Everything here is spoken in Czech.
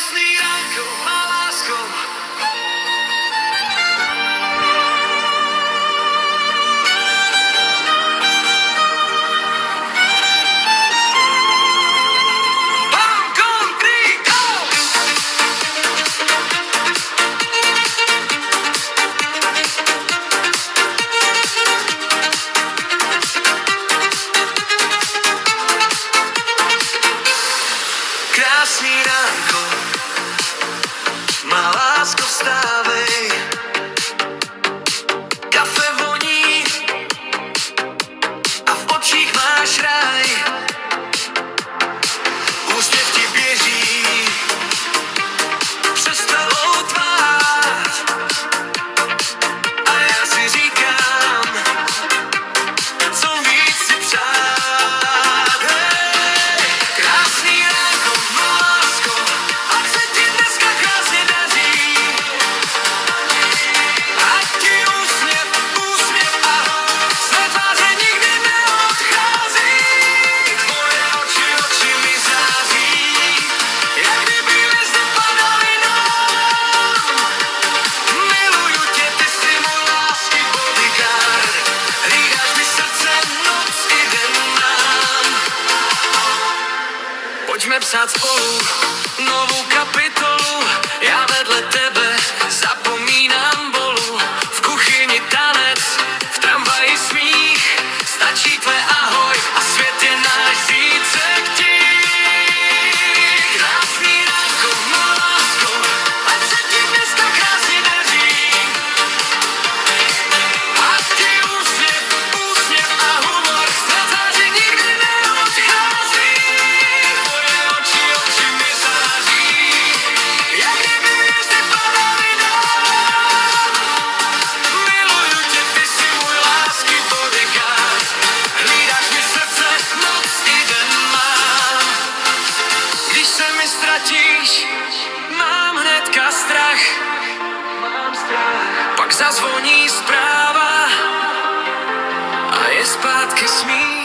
Krásný ránko, má lásko. Pam, kon, tri, go! Krásný ránko, má lásko, vstávej. Kafe voní a v očích máš ráj. Úsměv ti běží přes celou tvář. A já si říkám, co víc si přát. Hej, krásný ránko, má lásko, ať se ti dneska krásně daří. Ať ti úsměv a své tváře nikdy neodchází. Tvoje oči mi září, jak kdyby hvězdy padaly nám. Miluju tě, ty jsi můj lásky bodyguard. Hlídáš mi srdce noc i den nám. Pojďme psát spolu novou kapitolu. Já vedle tebe zapomínám bolu. V kuchyni tanec, v tramvaji smích. Stačí tvé ahoj a svět je náš zítřek tík. Krásný ránko, má lásko, ať se ti dneska krásně daří. Ať ti úsměv a humor své tváře nikdy neodchází. Tvoje oči mi září, jak kdyby hvězdy padaly nám. Miluju tě, ty jsi můj lásky bodyguard. Hlídáš mi srdce noc i den mám. Když se mi ztratíš, mám hnedka strach. Pak zazvoní zpráva a je zpátky smích.